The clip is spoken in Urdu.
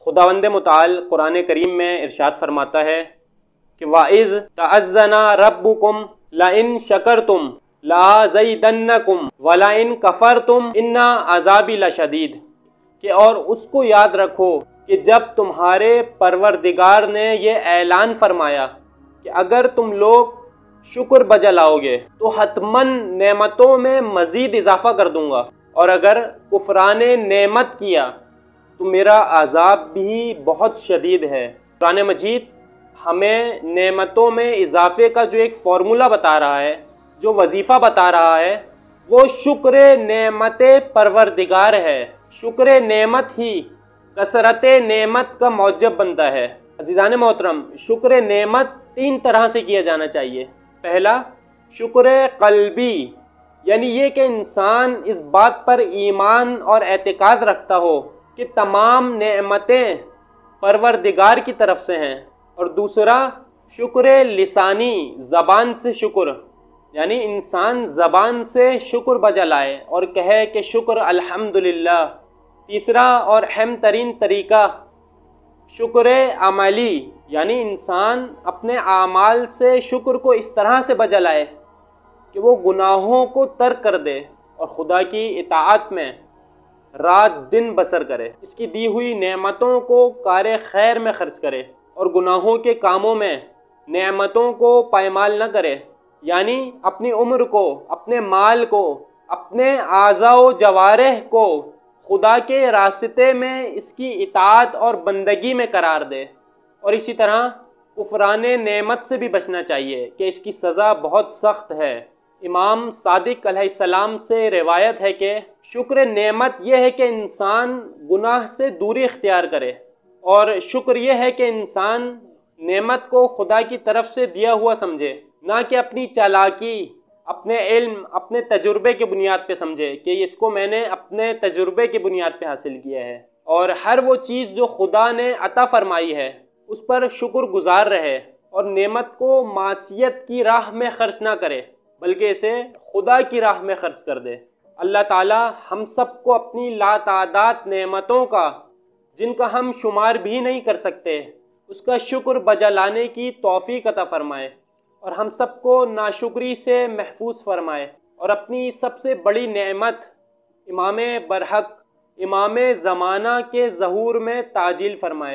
خداوند متعال قرآن کریم میں ارشاد فرماتا ہے کہ وَإِذْ تَأَذَّنَ رَبُّكُمْ لَئِن شَكَرْتُمْ لَأَزِيدَنَّكُمْ وَلَئِن كَفَرْتُمْ إِنَّ عَذَابِي لَشَدِيدٌ، کہ اور اس کو یاد رکھو کہ جب تمہارے پروردگار نے یہ اعلان فرمایا کہ اگر تم لوگ شکر بجا لاؤ گے تو حتماً نعمتوں میں مزید اضافہ کر دوں گا، اور اگر کفران نعمت کیا تو میرا عذاب بھی بہت شدید ہے۔ قرآن مجید ہمیں نعمتوں میں اضافے کا جو ایک فارمولہ بتا رہا ہے، جو وظیفہ بتا رہا ہے، وہ شکر نعمت پروردگار ہے۔ شکر نعمت ہی کثرت نعمت کا موجب بنتا ہے۔ عزیزان محترم، شکر نعمت 3 طرح سے کیا جانا چاہیے۔ پہلا، شکر قلبی، یعنی یہ کہ انسان اس بات پر ایمان اور اعتقاد رکھتا ہو کہ تمام نعمتیں پروردگار کی طرف سے ہیں۔ اور دوسرا، شکر لسانی، زبان سے شکر، یعنی انسان زبان سے شکر بجا لائے اور کہے کہ شکر الحمدللہ۔ تیسرا اور اہم ترین طریقہ شکر عملی، یعنی انسان اپنے اعمال سے شکر کو اس طرح سے بجا لائے کہ وہ گناہوں کو ترک کر دے اور خدا کی اطاعت میں رات دن بسر کرے، اس کی دی ہوئی نعمتوں کو کار خیر میں خرچ کرے اور گناہوں کے کاموں میں نعمتوں کو پائمال نہ کرے، یعنی اپنی عمر کو، اپنے مال کو، اپنے اعضاء و جوارح کو خدا کے راستے میں اس کی اطاعت اور بندگی میں قرار دے۔ اور اسی طرح کفران نعمت سے بھی بچنا چاہیے کہ اس کی سزا بہت سخت ہے۔ امام صادق علیہ السلام سے روایت ہے کہ شکر نعمت یہ ہے کہ انسان گناہ سے دوری اختیار کرے، اور شکر یہ ہے کہ انسان نعمت کو خدا کی طرف سے دیا ہوا سمجھے، نہ کہ اپنی چالاکی، اپنے علم، اپنے تجربے کی بنیاد پہ سمجھے کہ اس کو میں نے اپنے تجربے کی بنیاد پہ حاصل کیا ہے، اور ہر وہ چیز جو خدا نے عطا فرمائی ہے اس پر شکر گزار رہے اور نعمت کو معصیت کی راہ میں خرچ نہ کرے بلکہ اسے خدا کی راہ میں خرچ کر دے۔ اللہ تعالی ہم سب کو اپنی لاتعداد نعمتوں کا، جن کا ہم شمار بھی نہیں کر سکتے، اس کا شکر بجا لانے کی توفیق عطا فرمائے، اور ہم سب کو ناشکری سے محفوظ فرمائے، اور اپنی سب سے بڑی نعمت امام برحق، امام زمانہ کے ظہور میں تعجیل فرمائے۔